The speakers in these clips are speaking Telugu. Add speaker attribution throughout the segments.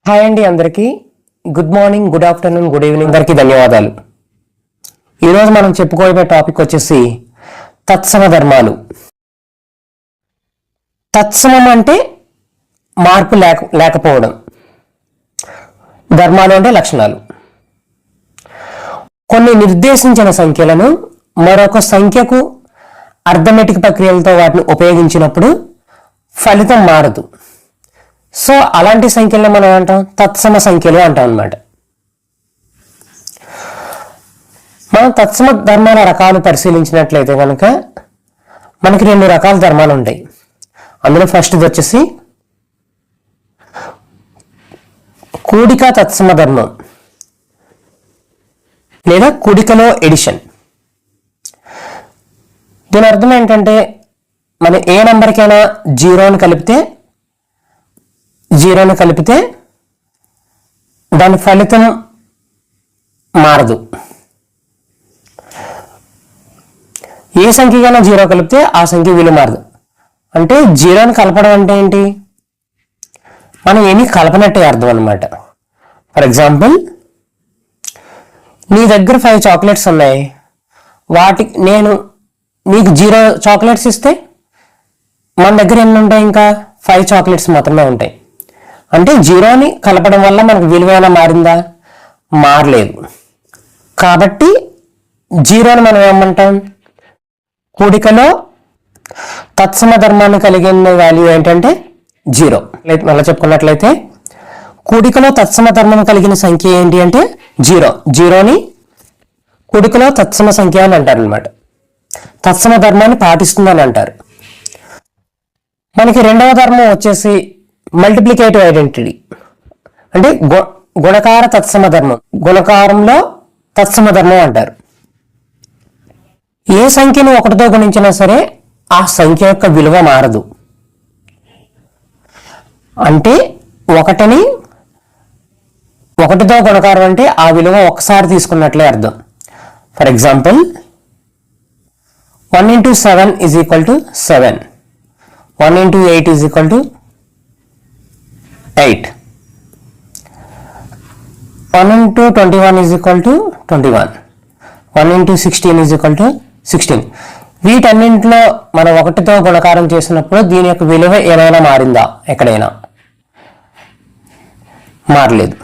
Speaker 1: హాయ్ అండి, అందరికీ good morning, good afternoon, good evening. అందరికీ ధన్యవాదాలు. ఈరోజు మనం చెప్పుకోబోయే టాపిక్ వచ్చేసి తత్సమ ధర్మాలు. తత్సమం అంటే మార్పు లేకపోవడం, ధర్మాలు అంటే లక్షణాలు. కొన్ని నిర్దేశించిన సంఖ్యలను మరొక సంఖ్యకు అర్థమెటిక్ ప్రక్రియలతో వాటిని ఉపయోగించినప్పుడు ఫలితం మారదు. సో అలాంటి సంఖ్యలను మనం అంటాం తత్సమ సంఖ్యలు అంటాం అన్నమాట. మనం తత్సమ ధర్మాల రకాలు పరిశీలించినట్లయితే కనుక మనకి 2 రకాల ధర్మాలు ఉంటాయి. అందులో ఫస్ట్ది వచ్చేసి కూడిక తత్సమ ధర్మం లేదా కూడికలో ఎడిషన్. దీని అర్థం ఏంటంటే మనం ఏ నెంబర్కైనా జీరోని కలిపితే దాని ఫలితం మారదు. ఏ సంఖ్యకైనా జీరో కలిపితే ఆ సంఖ్య విలువ మారదు. అంటే జీరోని కలపడం అంటే ఏంటి? మనం ఏమీ కలపనట్టే అర్థం అనమాట. ఫర్ ఎగ్జాంపుల్, నీ దగ్గర 5 చాక్లెట్స్ ఉన్నాయి, నేను నీకు 0 చాక్లెట్స్ ఇస్తే మన దగ్గర ఎన్ని ఉంటాయి? ఇంకా 5 చాక్లెట్స్ మాత్రమే ఉంటాయి. అంటే జీరోని కలపడం వల్ల మనకు విలువ ఏమైనా మారిందా? మారలేదు. కాబట్టి జీరోని మనం ఏమంటాం? కూడికలో తత్సమ ధర్మాన్ని కలిగిన వాల్యూ ఏంటంటే 0. మళ్ళీ చెప్పుకున్నట్లయితే కూడికలో తత్సమ ధర్మం కలిగిన సంఖ్య ఏంటి అంటే 0. జీరోని కూడికలో తత్సమ సంఖ్య అని అంటారు అనమాట. తత్సమ ధర్మాన్ని పాటిస్తుందని అంటారు. మనకి రెండవ ధర్మం వచ్చేసి మల్టిప్లికేటివ్ ఐడెంటిటీ, అంటే గుణకార తత్సమ ధర్మం. గుణకారంలో తత్సమ ధర్మం అంటారు. ఏ సంఖ్యను 1తో గుణించినా సరే ఆ సంఖ్య యొక్క విలువ మారదు. అంటే 1తో గుణకారం అంటే ఆ విలువ ఒకసారి తీసుకున్నట్లే అర్థం. For example, 1 into 7 is equal to 7. 1 into 8 is equal to 8. 1 into 21 is equal to 21. 1 into 16 is equal to 16. వీటన్నింటిలో మనం 1తో గుణకారం చేసినప్పుడు దీని యొక్క విలువ ఏమైనా మారిందా? ఎక్కడైనా మారలేదు.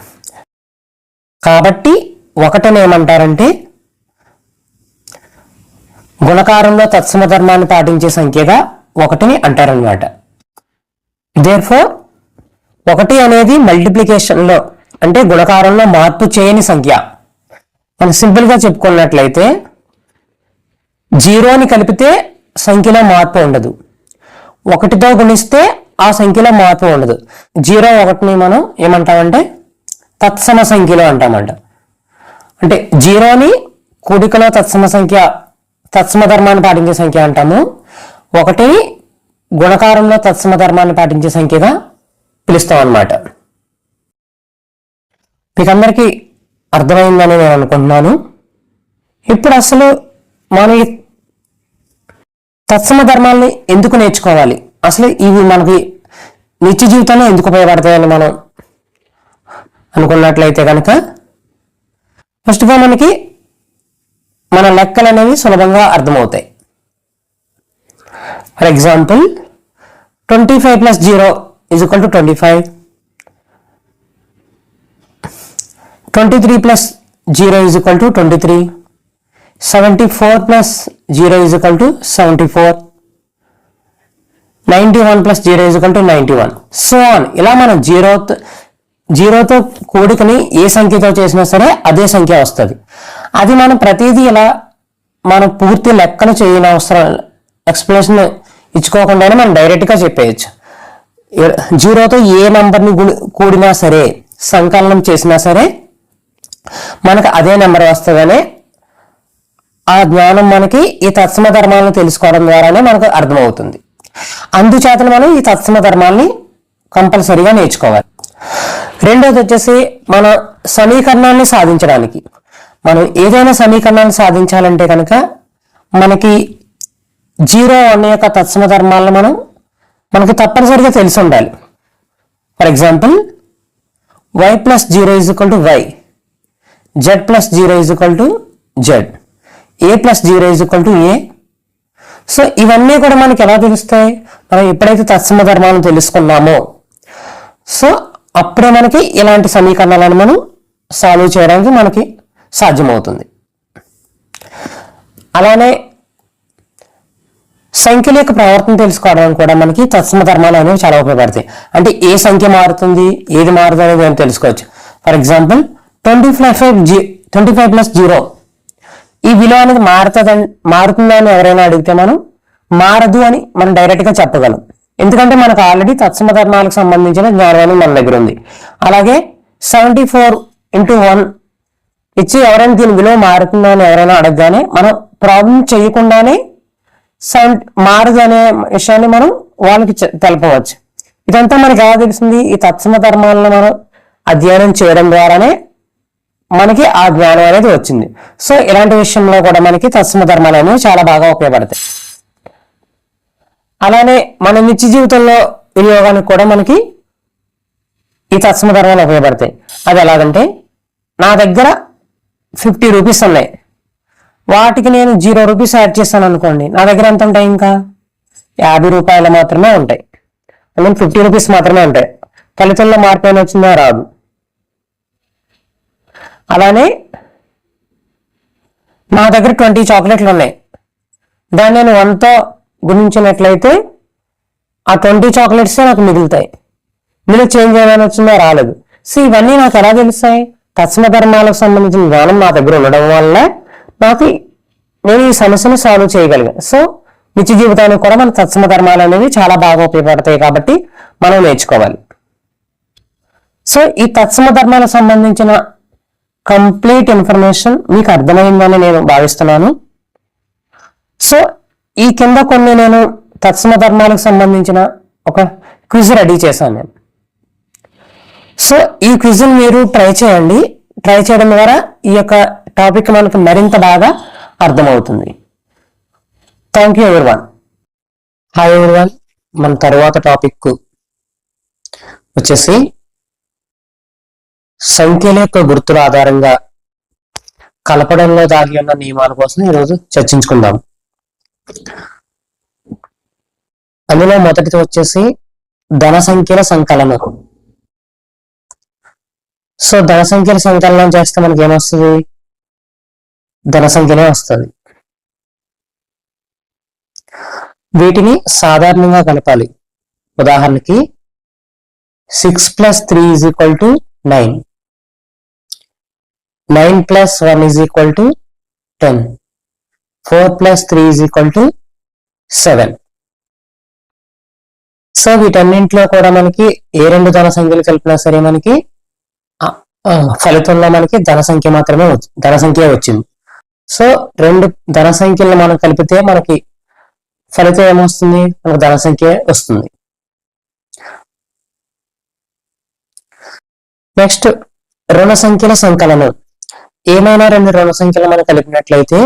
Speaker 1: కాబట్టి 1ని ఏమంటారంటే గుణకారంలో తత్సమ ధర్మాన్ని పాటించే సంఖ్యగా 1ని అంటారనమాట. దేర్ఫోర్ 1 అనేది మల్టిప్లికేషన్లో అంటే గుణకారంలో మార్పు చేయని సంఖ్య. మనం సింపుల్గా చెప్పుకున్నట్లయితే జీరోని కలిపితే సంఖ్యలో మార్పు ఉండదు, 1తో గుణిస్తే ఆ సంఖ్యలో మార్పు ఉండదు. 0, 1ని మనం ఏమంటామంటే తత్సమ సంఖ్యలో అంటామంట. అంటే జీరోని కూడికలో తత్సమ ధర్మాన్ని పాటించే సంఖ్య అంటాము. 1ని గుణకారంలో తత్సమ ధర్మాన్ని పాటించే సంఖ్యగా పిలుస్తాం అన్నమాట. మీకు అందరికీ అర్థమైందని నేను అనుకుంటున్నాను. ఇప్పుడు అసలు మనం ఈ తత్సమ ధర్మాల్ని ఎందుకు నేర్చుకోవాలి, అసలు ఇవి మనకి నిత్య జీవితంలో ఎందుకు ఉపయోగపడతాయని మనం అనుకున్నట్లయితే కనుక ఫస్ట్గా మనకి మన లెక్కలు అనేవి సులభంగా అర్థమవుతాయి. For example, 25 + 0 is equal to 25. 23 + 0 is equal to 23. 74 + 0 is equal to 74. 91 + 0 is equal to 91. So on. ఇలా మనం జీరోతో కూడికని ఏ సంఖ్యతో చేసినా సరే అదే సంఖ్య వస్తుంది. అది మనం ప్రతిదీ ఇలా మనం పూర్తి లెక్కలు చేయని అవసరం, ఎక్స్ప్లెనేషన్ ఇచ్చుకోకుండానే మనం డైరెక్ట్గా చెప్పేయచ్చు. 0తో ఏ నెంబర్ని కూడినా సరే, సంకలనం చేసినా సరే మనకు అదే నెంబర్ వస్తుందనే ఆ జ్ఞానం మనకి ఈ తత్సమ ధర్మాలను తెలుసుకోవడం ద్వారానే మనకు అర్థమవుతుంది. అందుచేత మనం ఈ తత్సమ ధర్మాల్ని కంపల్సరీగా నేర్చుకోవాలి. రెండోది వచ్చేసి మన సమీకరణాన్ని సాధించడానికి, మనం ఏదైనా సమీకరణాన్ని సాధించాలంటే కనుక మనకి 0, 1 యొక్క తత్సమ ధర్మాలను మనకి తప్పనిసరిగా తెలిసి ఉండాలి. For example, y plus zero is equal to y, z plus zero is equal to z, a plus zero is equal to a. So ఇవన్నీ కూడా మనకి ఎలా తెలుస్తాయి? మనం ఎప్పుడైతే తత్సమ ధర్మాలను తెలుసుకున్నామో సో అప్పుడే మనకి ఇలాంటి సమీకరణాలను మనం సాల్వ్ చేయడానికి మనకి సాధ్యమవుతుంది. అలానే సంఖ్యల యొక్క ప్రవర్తన తెలుసుకోవడానికి కూడా మనకి తత్సమ ధర్మాలు అనేవి చాలా ఉపయోగపడతాయి. అంటే ఏ సంఖ్య మారుతుంది, ఏది మారుతుంది అనేది మనం తెలుసుకోవచ్చు. ఫర్ ఎగ్జాంపుల్ 25 ప్లస్ 0 ఈ విలువ అనేది మారుతుందా అని ఎవరైనా అడిగితే మనం మారదు అని మనం డైరెక్ట్ గా చెప్పగలం. ఎందుకంటే మనకు ఆల్రెడీ తత్సమ ధర్మాలకు సంబంధించిన జ్ఞానం మన దగ్గర ఉంది. అలాగే 74 into 1 ఇచ్చి ఎవరైనా దీని విలువ మారుతుందా అని ఎవరైనా అడగగానే మనం ప్రాబ్లం చేయకుండానే మారదు అనే విషయాన్ని మనం వాళ్ళకి తెలపవచ్చు. ఇదంతా మనకి ఎలా తెలిసింది? ఈ తత్సమ ధర్మాలను మనం అధ్యయనం చేయడం ద్వారానే మనకి ఆ జ్ఞానం అనేది వచ్చింది. సో ఇలాంటి విషయంలో కూడా మనకి తత్సమ ధర్మాలు అనేవి చాలా బాగా ఉపయోగపడతాయి. అలానే మన నిత్య జీవితంలో వినియోగానికి కూడా మనకి ఈ తత్సమ ధర్మాలు ఉపయోగపడతాయి. అది ఎలాగంటే, నా దగ్గర 50 రూపీస్ ఉన్నాయి, వాటికి నేను 0 రూపీస్ యాడ్ చేస్తాను అనుకోండి, నా దగ్గర ఎంత ఉంటాయి? ఇంకా 50 రూపాయలు మాత్రమే ఉంటాయి. ఐ మీన్ 50 రూపీస్ మాత్రమే ఉంటాయి. ఫలితంలో మార్పు ఏమైనా వచ్చిందా? రాదు. అలానే నా దగ్గర 20 చాక్లెట్లు ఉన్నాయి, దాన్ని నేను 1తో గుణించినట్లయితే ఆ 20 చాక్లెట్స్ నాకు మిగులుతాయి. ఇందులో చేంజ్ ఏమైనా వచ్చిందా? రాలేదు. సో ఇవన్నీ నాకు ఎలా తెలుస్తాయి? తత్సమ ధర్మాలకు సంబంధించిన జ్ఞానం నా దగ్గర ఉండడం వల్ల నేను ఈ సమస్యను సాల్వ్ చేయగలిగాను. సో నిత్య జీవితానికి కూడా మన తత్సమ ధర్మాలు అనేవి చాలా బాగా ఉపయోగపడతాయి కాబట్టి మనం నేర్చుకోవాలి. సో ఈ తత్సమ ధర్మాలకు సంబంధించిన కంప్లీట్ ఇన్ఫర్మేషన్ మీకు అర్థమైందని నేను భావిస్తున్నాను. సో ఈ కింద కొన్ని నేను తత్సమ ధర్మాలకు సంబంధించిన ఒక క్విజ్ రెడీ చేశాను నేను. సో ఈ క్విజ్ మీరు ట్రై చేయండి. ట్రై చేయడం ద్వారా ఈ యొక్క టాపిక్ మనకు మరింత బాగా అర్థమవుతుంది. Thank you everyone. Hi everyone. మన తరువాత టాపిక్ వచ్చేసి సంఖ్యల యొక్క గుర్తుల ఆధారంగా కలపడంలో దాగి ఉన్న నియమాల కోసం ఈరోజు చర్చించుకుందాం. అందులో మొదటిది వచ్చేసి ధన సంఖ్యల సంకలనం. సో ధన సంఖ్యల సంకలనం చేస్తే మనకి ఏమొస్తుంది? ధన సంఖ్యనే వస్తుంది. వీటిని సాధారణంగా కలపాలి. ఉదాహరణకి 6 + 3 = 9, 9 + 1 = 10, 4 + 3 = 7. సో వీటన్నింటిలో కూడా మనకి ఏ రెండు ధన సంఖ్యలు కలిపినా సరే మనకి ఫలితంలో మనకి ధన సంఖ్య వచ్చింది. సో రెండు ధన సంఖ్యలను మనం కలిపితే మనకి ఫలితం ఏమొస్తుంది? మనకు ధన సంఖ్య వస్తుంది. నెక్స్ట్ రుణ సంఖ్యల సంకలనం. ఏమైనా రెండు రుణ సంఖ్యలు మనం కలిపినట్లయితే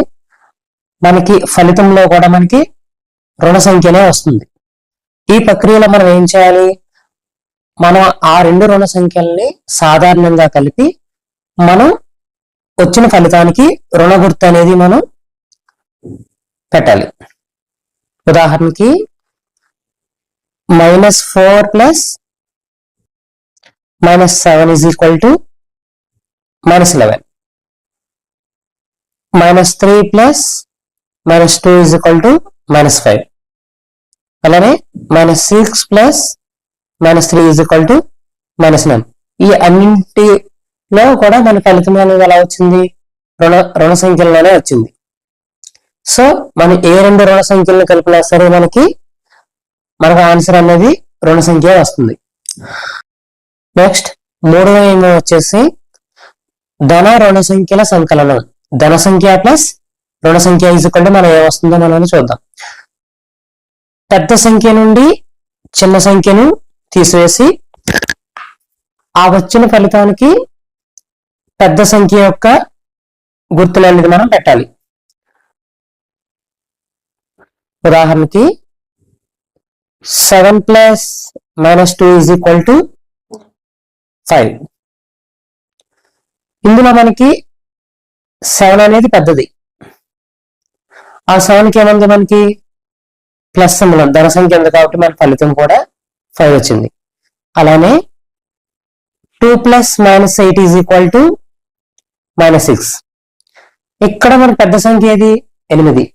Speaker 1: మనకి ఫలితంలో కూడా మనకి రుణ సంఖ్యనే వస్తుంది. ఈ ప్రక్రియలో మనం ఏం చేయాలి? మనం ఆ రెండు రుణ సంఖ్యల్ని సాధారణంగా కలిపి మనం వచ్చిన ఫలితానికి రుణ గుర్తు అనేది మనం పెట్టాలి. ఉదాహరణకి -4 + -7 = -11, -3 + -2 = -5, అలానే -6 + -3 = -9. ఈ అన్నింటిలో కూడా మన ఫలితం అనేది ఎలా వచ్చింది? రుణ సంఖ్యలోనే వచ్చింది. సో మనం ఏ రెండు రుణ సంఖ్యలను కలిపినా సరే మనకు ఆన్సర్ అనేది రుణ సంఖ్య వస్తుంది. నెక్స్ట్ మూడవ నియమం వచ్చేసి ధన రుణ సంఖ్యల సంకలనం. ధన సంఖ్య ప్లస్ రుణ సంఖ్య = మనం ఏమొస్తుందో మనం చూద్దాం. పెద్ద సంఖ్య నుండి చిన్న సంఖ్యను తీసివేసి ఆ వచ్చిన ఫలితానికి పెద్ద సంఖ్య యొక్క గుర్తులు అనేది మనం పెట్టాలి. ఉదాహరణకి 7 + -2 = 5, ఇందులో మనకి 7 అనేది పెద్దది. ఆ 7కి ఏముంది మనకి ప్లస్ సింబల్ ధన సంఖ్య ఉంది కాబట్టి మన ఫలితం కూడా 5 వచ్చింది. అలానే 2 + -8 = -6. ఇక్కడ మన పెద్ద సంఖ్య ఏది 8.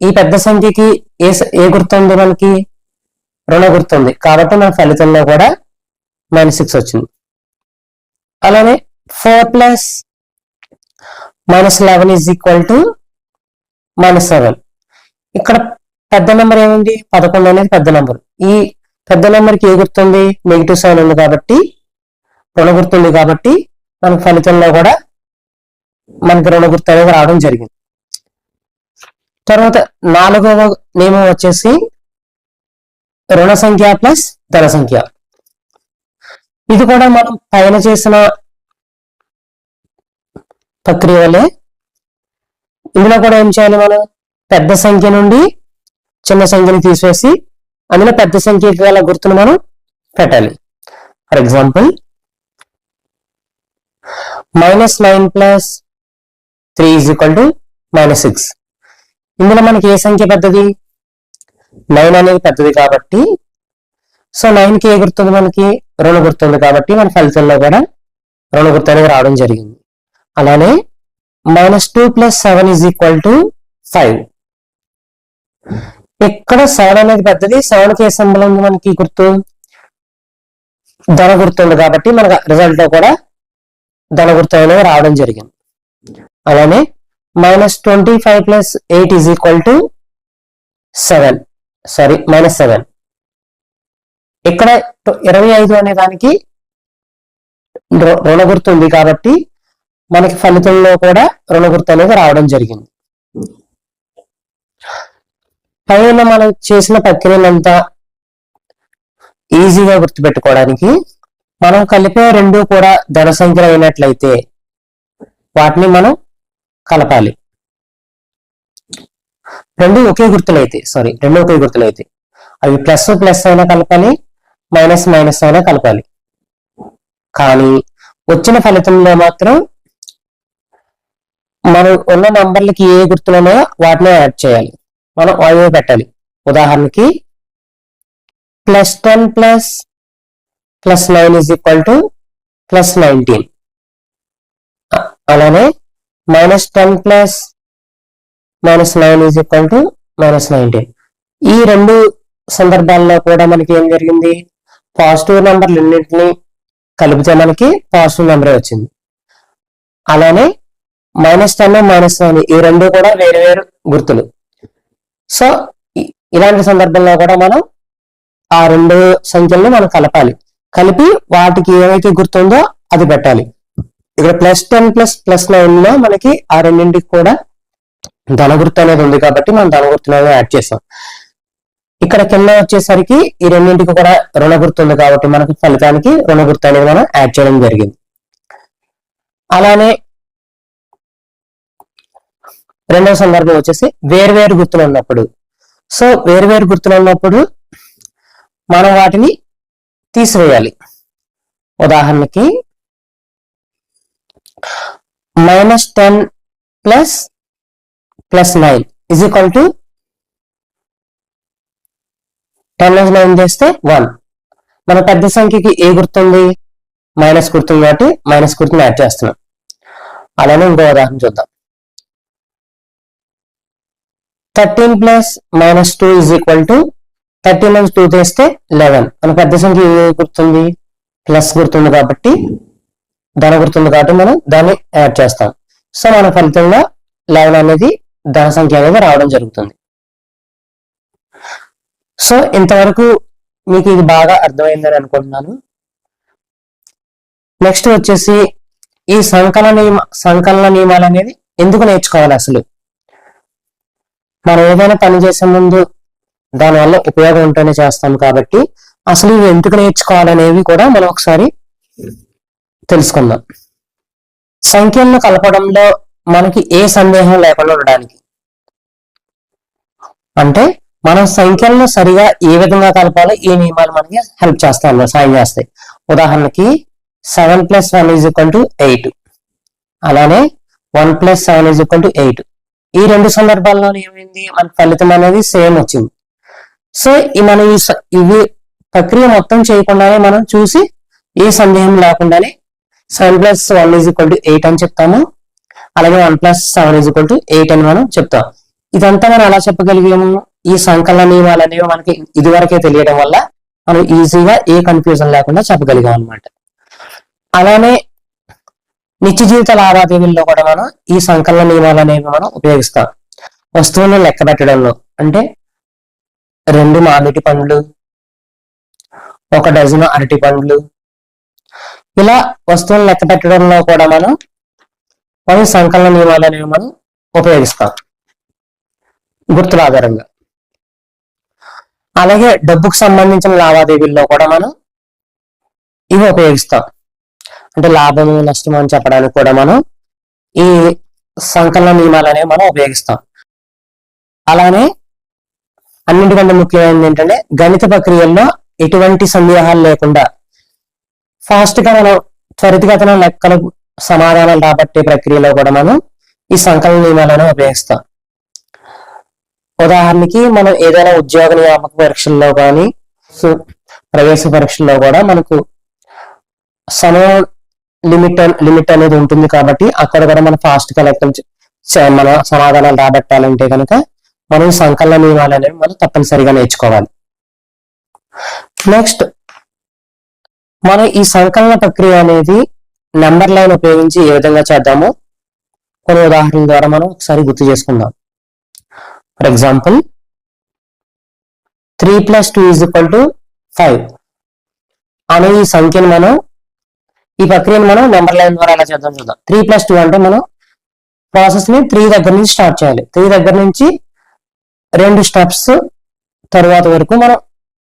Speaker 1: ఈ పెద్ద సంఖ్యకి ఏ గుర్తుంది మనకి రుణ గుర్తుంది కాబట్టి మన ఫలితంలో కూడా -6 వచ్చింది. అలానే 4 + -11 = -7. ఇక్కడ పెద్ద నెంబర్ ఏముంది 11 అనేది పెద్ద నెంబర్. ఈ పెద్ద నెంబర్కి ఏ గుర్తుంది నెగిటివ్ సైన్ ఉంది కాబట్టి రుణ గుర్తుంది కాబట్టి మన ఫలితంలో కూడా మనకి రుణ గుర్తు అనేది రావడం జరిగింది. తర్వాత 4వ నియమం వచ్చేసి రుణ సంఖ్య ప్లస్ ధన సంఖ్య. ఇది కూడా మనం పైన చేసిన ప్రక్రియ వల్లే ఇందులో కూడా ఏం చేయాలి, మనం పెద్ద సంఖ్య నుండి చిన్న సంఖ్యని తీసివేసి అందులో పెద్ద సంఖ్యకి గల గుర్తును మనం పెట్టాలి. For example -9 + 3 = -6. ఇందులో మనకి ఏ సంఖ్య పెద్దది 9 అనేది పెద్దది కాబట్టి సో 9కి ఏ గుర్తుంది మనకి రుణ గుర్తుంది కాబట్టి మన ఫలితంలో కూడా రుణ గుర్తు అనేది రావడం జరిగింది. అలానే -2 + 7 = 5. ఇక్కడ 7 అనేది పెద్దది. 7కి ఏ సింబల్ ఉంది మనకి గుర్తు ధన గుర్తుంది కాబట్టి మన రిజల్ట్ లో కూడా ధన గుర్తు అనేది రావడం జరిగింది. అలానే -25 + 8 = 7. -7. ఇక్కడ 25 అనే దానికి రుణ గుర్తు ఉంది కాబట్టి మనకి ఫలితంలో కూడా రుణ గుర్తు అనేది రావడం జరిగింది. పైన మనం చేసిన ప్రక్రియనంతా ఈజీగా గుర్తుపెట్టుకోవడానికి మనం కలిపే రెండు కూడా ధన సంఖ్యలు అయినట్లయితే వాటిని మనం కలపాలి. రెండు ఒకే గుర్తులైతే అవి ప్లస్ అయినా కలపాలి, మైనస్ అయినా కలపాలి. కానీ వచ్చిన ఫలితంలో మాత్రం మనం ఉన్న నంబర్లకి ఏ గుర్తులున్నాయో వాటినే యాడ్ చేయాలి, మనం అవి పెట్టాలి. ఉదాహరణకి +10 + +9 = +19. అలానే -10 + -9 = -19. ఈ రెండు సందర్భాల్లో కూడా మనకి ఏం జరిగింది, పాజిటివ్ నెంబర్లు ఎన్నింటిని కలిపితే మనకి పాజిటివ్ నెంబరే వచ్చింది. అలానే -10 -9 ఈ రెండు కూడా వేరు వేరు గుర్తులు. సో ఇలాంటి సందర్భంలో కూడా మనం ఆ రెండు సంఖ్యలను మనం కలిపి వాటికి ఏమైతే గుర్తుందో అది పెట్టాలి. ఇక్కడ +10 + +9 లో మనకి ఆ రెండింటికి కూడా ధన గుర్తు అనేది ఉంది కాబట్టి మనం ధన గుర్తు అనేది యాడ్ చేసాం. ఇక్కడ కింద వచ్చేసరికి ఈ రెండింటికి కూడా రుణ గుర్తు ఉంది కాబట్టి మనకి ఫలితానికి రుణ గుర్తు అనేది మనం యాడ్ చేయడం జరిగింది. అలానే రెండవ సందర్భం వచ్చేసి వేర్వేరు గుర్తులు ఉన్నప్పుడు. సో వేర్వేరు గుర్తులు ఉన్నప్పుడు మనం వాటిని తీసివేయాలి. ఉదాహరణకి -10 + +9 = 10 - 9 చేస్తే 1. మన పెద్ద సంఖ్యకి ఏ గుర్తుంది మైనస్ గుర్తుంది కాబట్టి మైనస్ గుర్తుని యాడ్ చేస్తున్నాం. అలానే ఇంకో ఉదాహరణ చూద్దాం. 13 + -2 = 13 - 2 చేస్తే 11. మన పెద్ద సంఖ్య ఏ గుర్తుంది ప్లస్ గుర్తుంది కాబట్టి ధన గుర్తుంది కాబట్టి మనం దాన్ని యాడ్ చేస్తాం. సో మన ఫలితంలో 11 అనేది ధన సంఖ్య అనేది రావడం జరుగుతుంది. సో ఇంతవరకు మీకు ఇది బాగా అర్థమైందని అనుకుంటున్నాను. నెక్స్ట్ వచ్చేసి ఈ సంకలన నియమాలు అనేది ఎందుకు నేర్చుకోవాలి, అసలు మనం ఏదైనా పని చేసే ముందు దానివల్ల ఉపయోగం ఉంటేనే చేస్తాం కాబట్టి అసలు ఇవి ఎందుకు నేర్చుకోవాలనేవి కూడా మనం ఒకసారి తెలుసుకుందాం. సంఖ్యలను కలపడంలో మనకి ఏ సందేహం లేకుండా ఉండడానికి, అంటే మనం సంఖ్యలను సరిగా ఏ విధంగా కలపాలో ఈ నియమాలు మనకి హెల్ప్ చేస్తాయి, సాయం చేస్తాయి. ఉదాహరణకి 7 + 1 = 8. అలానే 1 + 7 = 8. ఈ రెండు సందర్భాల్లో ఏమైంది, మన ఫలితం అనేది సేమ్ వచ్చింది. సో మనం ఇవి ప్రక్రియ మొత్తం చేయకుండానే మనం చూసి ఏ సందేహం లేకుండానే 7 + 1 = 8 అని చెప్తాము. అలాగే 1 + 7 = 8 అని మనం చెప్తాం. ఇదంతా మనం ఎలా చెప్పగలిగాము, ఈ సంకలన నియమాలు అనేవి మనకి ఇదివరకే తెలియడం వల్ల మనం ఈజీగా ఏ కన్ఫ్యూజన్ లేకుండా చెప్పగలిగాం అనమాట. అలానే నిత్య జీవిత లావాదేవీల్లో కూడా మనం ఈ సంకలన నియమాలు అనేవి మనం ఉపయోగిస్తాం. వస్తువులను లెక్క పెట్టడంలో అంటే 2 మామిడి పండ్లు, 1 డజను అరటి పండ్లు, ఇలా వస్తువులను లెక్క పెట్టడంలో కూడా మనం సంకలన నియమాలు అనేవి మనం ఉపయోగిస్తాం గుర్తుల ఆధారంగా. అలాగే డబ్బుకు సంబంధించిన లావాదేవీల్లో కూడా మనం ఇవి ఉపయోగిస్తాం. అంటే లాభము నష్టము అని చెప్పడానికి కూడా మనం ఈ సంకలన నియమాలు అనేవి మనం ఉపయోగిస్తాం. అలానే అన్నింటికంటే ముఖ్యమైనది ఏంటంటే గణిత ప్రక్రియల్లో ఎటువంటి సందేహాలు లేకుండా ఫాస్ట్ గా మనం త్వరితగతిన లెక్కలు సమాధానాలు రాబట్టే ప్రక్రియలో కూడా మనం ఈ సంకలన నియమాలను ఉపయోగిస్తాం. ఉదాహరణకి మనం ఏదైనా ఉద్యోగ నియామక పరీక్షల్లో కానీ ప్రవేశ పరీక్షల్లో కూడా మనకు సమయం లిమిట్ అనేది ఉంటుంది కాబట్టి అక్కడ కూడా మనం ఫాస్ట్ గా లెక్కలు మన సమాధానాలు రాబట్టాలంటే కనుక మనం సంకలన నియమాలు అనేవి మనం తప్పనిసరిగా నేర్చుకోవాలి. నెక్స్ట్ మనం ఈ సంకలన ప్రక్రియ అనేది నెంబర్ లైన్ ఉపయోగించి ఏ విధంగా చేద్దామో కొన్ని ఉదాహరణల ద్వారా మనం ఒకసారి గుర్తు చేసుకుందాం. ఫర్ ఎగ్జాంపుల్ 3 + 2 = 5 అనే ఈ సంఖ్యను మనం ఈ ప్రక్రియను మనం నెంబర్ లైన్ ద్వారా ఎలా చేద్దాం చూద్దాం. 3 + 2 అంటే మనం ప్రాసెస్ ని 3 దగ్గర నుంచి స్టార్ట్ చేయాలి. 3 దగ్గర నుంచి 2 స్టెప్స్ తరువాత వరకు మనం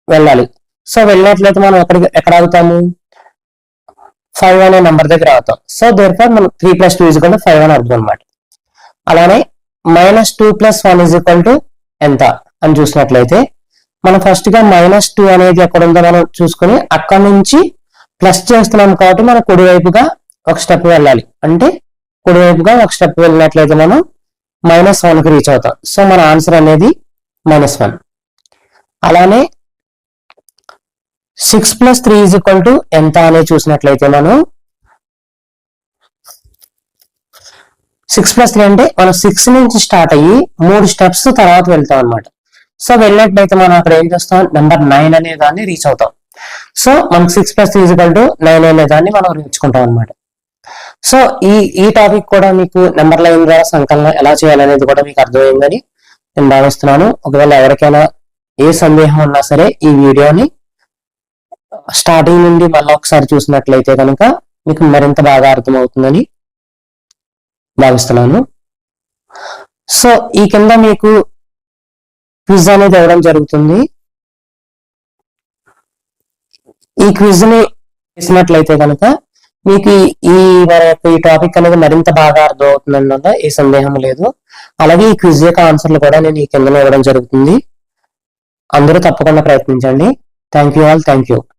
Speaker 1: వెళ్ళాలి. సో వెళ్ళినట్లయితే మనం ఎక్కడ ఆగుతాము, 5 అనే నెంబర్ దగ్గర ఆగుతాం. సో దేర్ఫోర్ మనం 3 + 2 = 5 అని అర్థం అనమాట. అలానే -2 + 1 = ఎంత అని చూసినట్లయితే మనం ఫస్ట్ గా -2 అనేది ఎక్కడ ఉందో మనం చూసుకుని అక్కడ నుంచి ప్లస్ చేస్తున్నాం కాబట్టి మనం కుడివైపుగా ఒక స్టెప్ వెళ్ళాలి. అంటే కుడివైపుగా ఒక స్టెప్ వెళ్ళినట్లయితే మనం -1 కి రీచ్ అవుతాం. సో మన ఆన్సర్ అనేది -1. అలానే 6 + 3 = ఎంత అనేది చూసినట్లయితే మనం 6 + 3 అంటే మనం 6 నుంచి స్టార్ట్ అయ్యి 3 స్టెప్స్ తర్వాత వెళ్తాం అనమాట. సో వెళ్ళినట్లయితే మనం అక్కడ ఏం చేస్తాం, నెంబర్ 9 అనే దాన్ని రీచ్ అవుతాం. సో మనకు 6 + 3 = 9 అనే దాన్ని మనం నేర్చుకుంటాం అనమాట. సో ఈ టాపిక్ కూడా మీకు నెంబర్ లైన్ ద్వారా సంకలనం ఎలా చేయాలనేది కూడా మీకు అర్థమైందని నేను భావిస్తున్నాను. ఒకవేళ ఎవరికైనా ఏ సందేహం ఉన్నా సరే ఈ వీడియోని స్టార్టింగ్ నుండి మళ్ళీ ఒకసారి చూసినట్లయితే కనుక మీకు మరింత బాగా అర్థమవుతుందని భావిస్తున్నాను. సో ఈ కింద మీకు క్విజ్ అనేది ఇవ్వడం జరుగుతుంది. ఈ క్విజ్ ని చేసినట్లయితే కనుక మీకు ఈ టాపిక్ అనేది మరింత బాగా అర్థం అవుతుందన్న ఏ సందేహం లేదు. అలాగే ఈ క్విజ్ యొక్క ఆన్సర్లు కూడా నేను ఈ కింద ఇవ్వడం జరుగుతుంది. అందరూ తప్పకుండా ప్రయత్నించండి. Thank you all. Thank you.